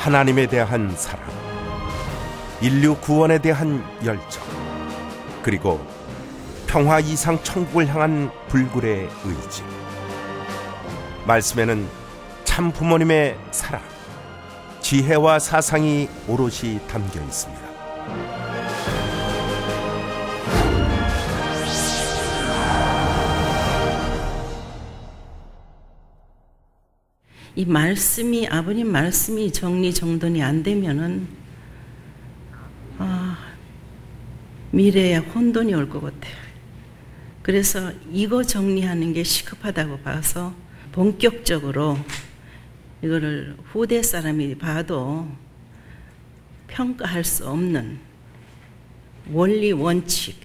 하나님에 대한 사랑, 인류 구원에 대한 열정, 그리고 평화 이상 천국을 향한 불굴의 의지. 말씀에는 참 부모님의 사랑, 지혜와 사상이 오롯이 담겨 있습니다. 이 말씀이, 아버님 말씀이 정리정돈이 안 되면은 미래에 혼돈이 올 것 같아요. 그래서 이거 정리하는 게 시급하다고 봐서 본격적으로 이거를 후대 사람이 봐도 평가할 수 없는 원리 원칙,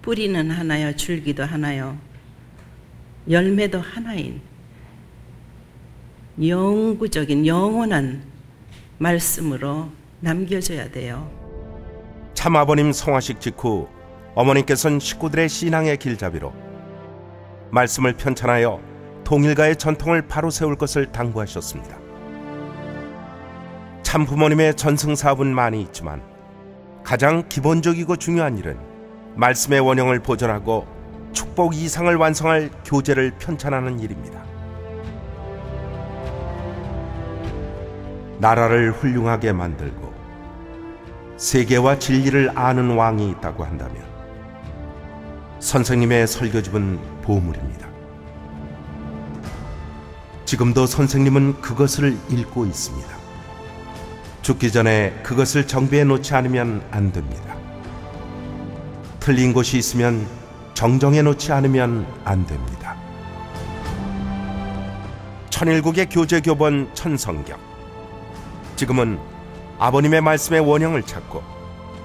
뿌리는 하나요, 줄기도 하나요, 열매도 하나인 영구적인 영원한 말씀으로 남겨져야 돼요. 참아버님 성화식 직후 어머님께서는 식구들의 신앙의 길잡이로 말씀을 편찬하여 통일가의 전통을 바로 세울 것을 당부하셨습니다. 참 부모님의 전승사업은 많이 있지만 가장 기본적이고 중요한 일은 말씀의 원형을 보존하고 축복 이상을 완성할 교재를 편찬하는 일입니다. 나라를 훌륭하게 만들고 세계와 진리를 아는 왕이 있다고 한다면 선생님의 설교집은 보물입니다. 지금도 선생님은 그것을 읽고 있습니다. 죽기 전에 그것을 정비해 놓지 않으면 안 됩니다. 틀린 곳이 있으면 정정해 놓지 않으면 안 됩니다. 천일국의 교재 교본 천성경. 지금은 아버님의 말씀의 원형을 찾고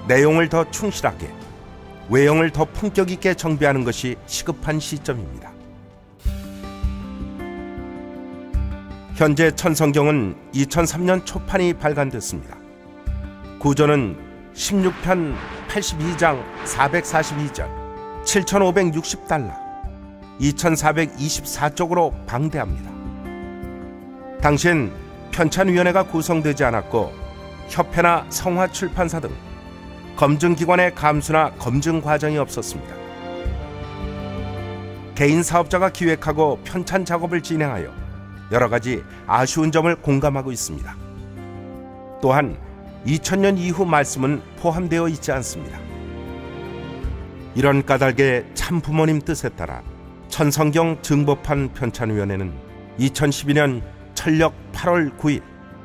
내용을 더 충실하게, 외형을 더 품격 있게 정비하는 것이 시급한 시점입니다. 현재 천성경은 2003년 초판이 발간됐습니다. 구조는 16편 82장 442절 7,560달러 2,424쪽으로 방대합니다. 당시엔 편찬위원회가 구성되지 않았고 협회나 성화출판사 등 검증기관의 감수나 검증 과정이 없었습니다. 개인 사업자가 기획하고 편찬 작업을 진행하여 여러 가지 아쉬운 점을 공감하고 있습니다. 또한 2000년 이후 말씀은 포함되어 있지 않습니다. 이런 까닭에 참 부모님 뜻에 따라 천성경 증보판 편찬위원회는 2012년 철력 8월 9일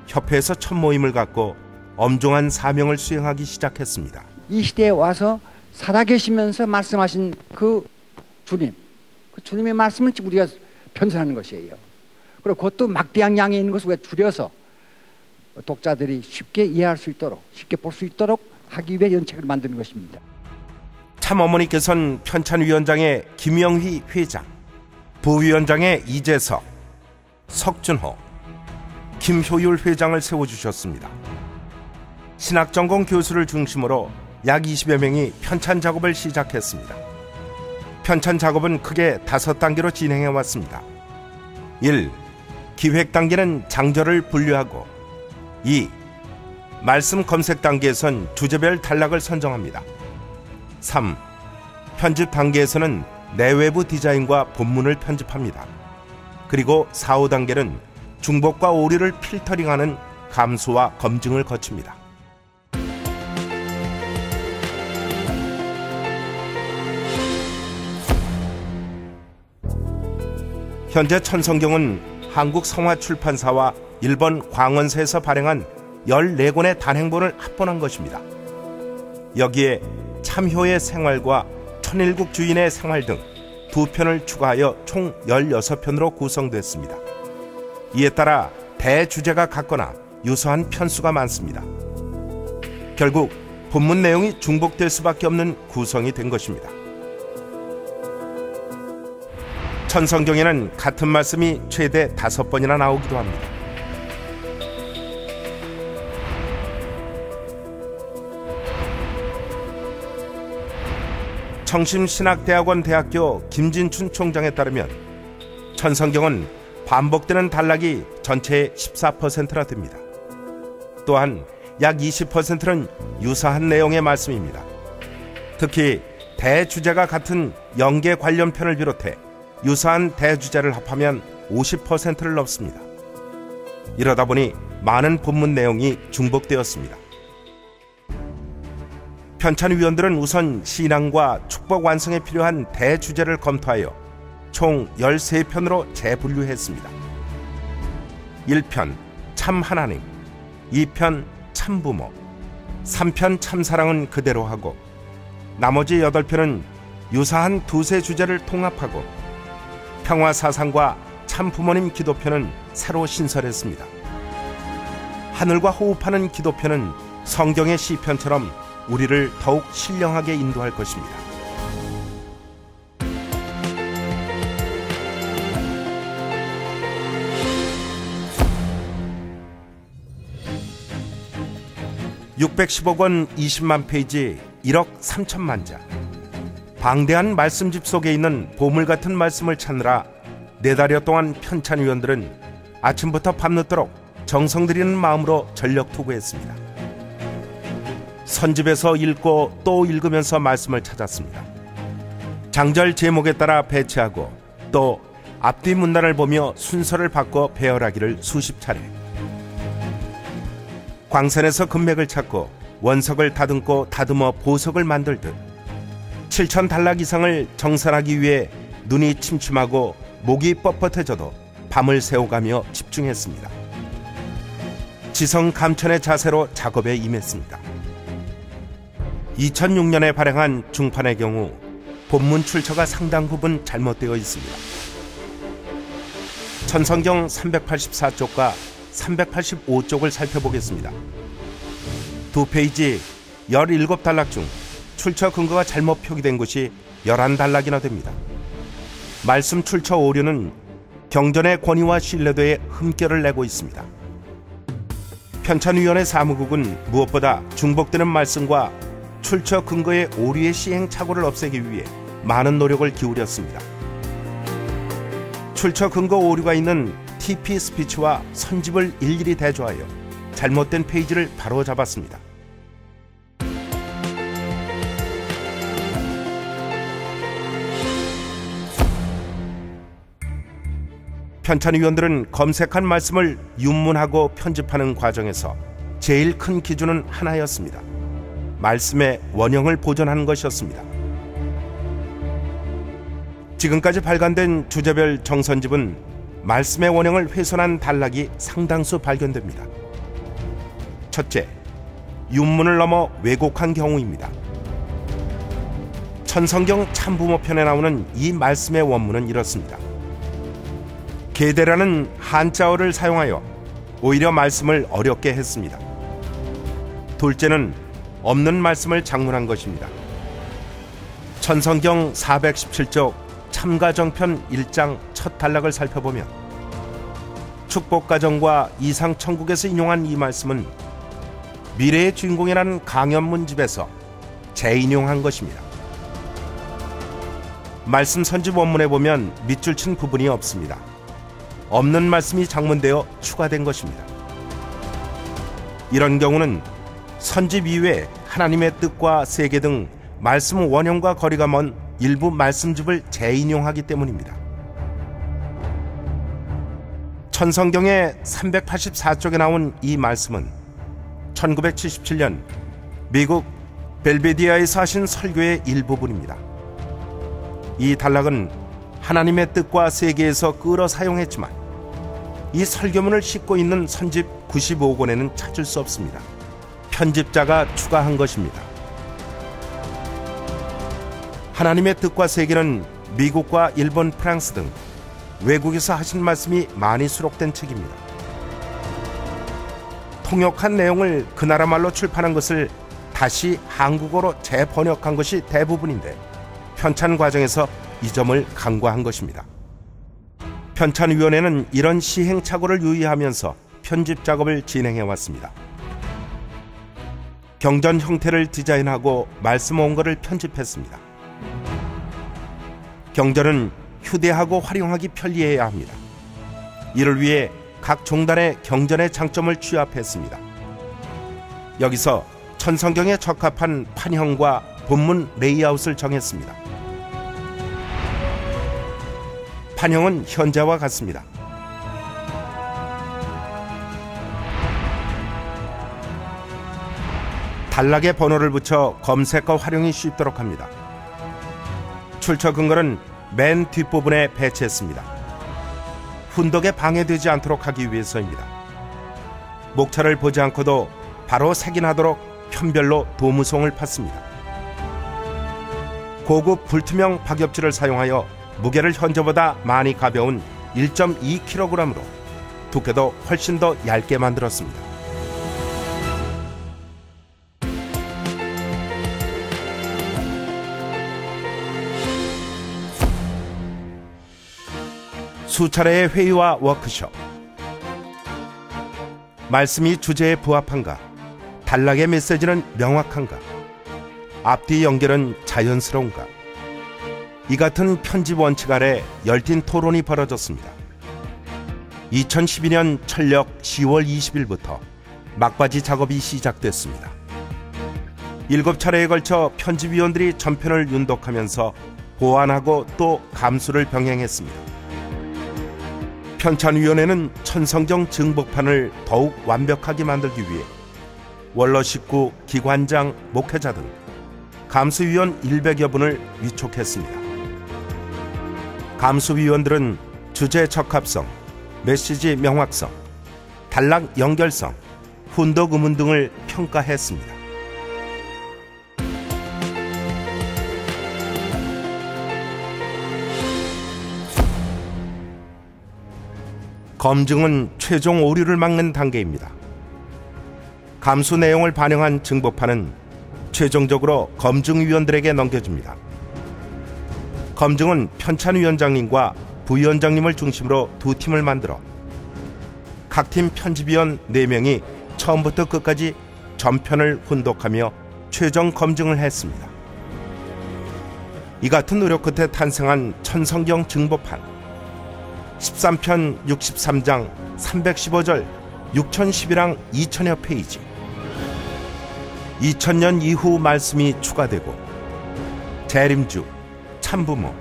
협회에서 첫 모임을 갖고 엄중한 사명을 수행하기 시작했습니다. 이 시대에 와서 살아계시면서 말씀하신 그 주님, 그 주님의 말씀을 우리가 편찬하는 것이에요. 그리고 그것도 막대양양에 있는 것을 우리가 줄여서 독자들이 쉽게 이해할 수 있도록, 쉽게 볼 수 있도록 하기 위해 이런 책을 만드는 것입니다. 참어머니께서는 편찬위원장의 김영휘 회장, 부위원장의 이재석, 석준호, 김효율 회장을 세워주셨습니다. 신학전공 교수를 중심으로 약 20여 명이 편찬 작업을 시작했습니다. 편찬 작업은 크게 5단계로 진행해왔습니다. 1. 기획 단계는 장절을 분류하고 2. 말씀 검색 단계에선 주제별 단락을 선정합니다. 3. 편집 단계에서는 내외부 디자인과 본문을 편집합니다. 그리고 4, 5단계는 중복과 오류를 필터링하는 감수와 검증을 거칩니다. 현재 천성경은 한국 성화출판사와 일본 광원사에서 발행한 14권의 단행본을 합본한 것입니다. 여기에 참효의 생활과 천일국 주인의 생활 등 2편을 추가하여 총 16편으로 구성됐습니다. 이에 따라 대주제가 같거나 유사한 편수가 많습니다. 결국 본문 내용이 중복될 수밖에 없는 구성이 된 것입니다. 천성경에는 같은 말씀이 최대 5번이나 나오기도 합니다. 청심신학대학원 대학교 김진춘 총장에 따르면 천성경은 반복되는 단락이 전체의 14%나 됩니다. 또한 약 20%는 유사한 내용의 말씀입니다. 특히 대주제가 같은 영계 관련 편을 비롯해 유사한 대주제를 합하면 50%를 넘습니다. 이러다 보니 많은 본문 내용이 중복되었습니다. 편찬위원들은 우선 신앙과 축복 완성에 필요한 대주제를 검토하여 총 13편으로 재분류했습니다. 1편 참 하나님, 2편 참 부모, 3편 참 사랑은 그대로 하고 나머지 8편은 유사한 두세 주제를 통합하고 평화 사상과 참 부모님 기도편은 새로 신설했습니다. 하늘과 호흡하는 기도편은 성경의 시편처럼 우리를 더욱 신령하게 인도할 것입니다. (610억 원) 20만 페이지 1억 3천만 자. 방대한 말씀집 속에 있는 보물 같은 말씀을 찾느라 4달여 동안 편찬위원들은 아침부터 밤늦도록 정성 들이는 마음으로 전력 투구했습니다. 선집에서 읽고 또 읽으면서 말씀을 찾았습니다. 장절 제목에 따라 배치하고 또 앞뒤 문단을 보며 순서를 바꿔 배열하기를 수십 차례. 광산에서 금맥을 찾고 원석을 다듬고 다듬어 보석을 만들듯 7천 달락 이상을 정산하기 위해 눈이 침침하고 목이 뻣뻣해져도 밤을 새워가며 집중했습니다. 지성감천의 자세로 작업에 임했습니다. 2006년에 발행한 중판의 경우 본문 출처가 상당 부분 잘못되어 있습니다. 천성경 384쪽과 385쪽을 살펴보겠습니다. 2페이지 17단락 중 출처 근거가 잘못 표기된 것이 11단락이나 됩니다. 말씀 출처 오류는 경전의 권위와 신뢰도에 흠결을 내고 있습니다. 편찬위원회 사무국은 무엇보다 중복되는 말씀과 출처 근거의 오류의 시행착오를 없애기 위해 많은 노력을 기울였습니다. 출처 근거 오류가 있는 TP 스피치와 선집을 일일이 대조하여 잘못된 페이지를 바로잡았습니다. 편찬위원들은 검색한 말씀을 윤문하고 편집하는 과정에서 제일 큰 기준은 하나였습니다. 말씀의 원형을 보존하는 것이었습니다. 지금까지 발간된 주제별 정선집은 말씀의 원형을 훼손한 단락이 상당수 발견됩니다. 첫째, 윤문을 넘어 왜곡한 경우입니다. 천성경 참부모편에 나오는 이 말씀의 원문은 이렇습니다. 계대라는 한자어를 사용하여 오히려 말씀을 어렵게 했습니다. 둘째는 없는 말씀을 장문한 것입니다. 천성경 417쪽 참가정편 1장 첫 단락을 살펴보면 축복가정과 이상천국에서 인용한 이 말씀은 미래의 주인공이라는 강연문집에서 재인용한 것입니다. 말씀 선집 원문에 보면 밑줄 친 부분이 없습니다. 없는 말씀이 장문되어 추가된 것입니다. 이런 경우는 선집 이외에 하나님의 뜻과 세계 등 말씀 원형과 거리가 먼 일부 말씀집을 재인용하기 때문입니다. 천성경의 384쪽에 나온 이 말씀은 1977년 미국 벨베디아에서 하신 설교의 일부분입니다. 이 단락은 하나님의 뜻과 세계에서 끌어 사용했지만 이 설교문을 싣고 있는 선집 95권에는 찾을 수 없습니다. 편집자가 추가한 것입니다. 하나님의 뜻과 세계는 미국과 일본, 프랑스 등 외국에서 하신 말씀이 많이 수록된 책입니다. 통역한 내용을 그 나라 말로 출판한 것을 다시 한국어로 재번역한 것이 대부분인데 편찬 과정에서 이 점을 간과한 것입니다. 편찬위원회는 이런 시행착오를 유의하면서 편집 작업을 진행해왔습니다. 경전 형태를 디자인하고 말씀 원고를 편집했습니다. 경전은 휴대하고 활용하기 편리해야 합니다. 이를 위해 각 종단의 경전의 장점을 취합했습니다. 여기서 천성경에 적합한 판형과 본문 레이아웃을 정했습니다. 판형은 현재와 같습니다. 단락에 번호를 붙여 검색과 활용이 쉽도록 합니다. 출처 근거는 맨 뒷부분에 배치했습니다. 훈독에 방해되지 않도록 하기 위해서입니다. 목차를 보지 않고도 바로 색인하도록 편별로 도무송을 팠습니다. 고급 불투명 박엽지를 사용하여 무게를 현저보다 많이 가벼운 1.2kg으로 두께도 훨씬 더 얇게 만들었습니다. 수차례의 회의와 워크숍, 말씀이 주제에 부합한가, 단락의 메시지는 명확한가, 앞뒤 연결은 자연스러운가, 이 같은 편집 원칙 아래 열띤 토론이 벌어졌습니다. 2012년 철력 10월 20일부터 막바지 작업이 시작됐습니다. 7차례에 걸쳐 편집위원들이 전편을 윤독하면서 보완하고 또 감수를 병행했습니다. 편찬위원회는 천성경 증복판을 더욱 완벽하게 만들기 위해 원로 식구, 기관장, 목회자 등 감수위원 100여 분을 위촉했습니다. 감수위원들은 주제 적합성, 메시지 명확성, 단락 연결성, 훈독 의문 등을 평가했습니다. 검증은 최종 오류를 막는 단계입니다. 감수 내용을 반영한 증복판은 최종적으로 검증위원들에게 넘겨집니다. 검증은 편찬위원장님과 부위원장님을 중심으로 두 팀을 만들어 각 팀 편집위원 4명이 처음부터 끝까지 전편을 훈독하며 최종 검증을 했습니다. 이 같은 노력 끝에 탄생한 천성경 증복판 13편 63장 315절 6011항 2000여 페이지, 2000년 이후 말씀이 추가되고 재림주, 참부모,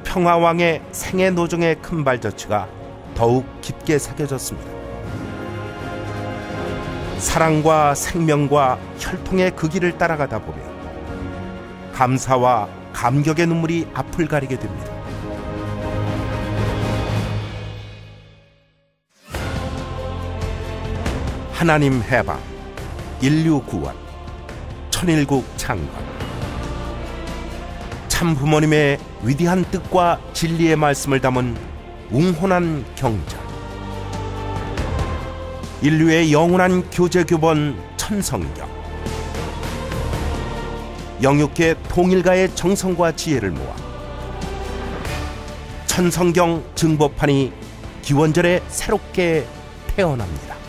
평화왕의 생애 노정의 큰 발자취가 더욱 깊게 새겨졌습니다. 사랑과 생명과 혈통의 그 길을 따라가다 보면 감사와 감격의 눈물이 앞을 가리게 됩니다. 하나님 해방, 인류 구원, 천일국 창건, 참 부모님의 위대한 뜻과 진리의 말씀을 담은 웅혼한 경전, 인류의 영원한 교제 교본 천성경, 영육계 통일가의 정성과 지혜를 모아 천성경 증보판이 기원절에 새롭게 태어납니다.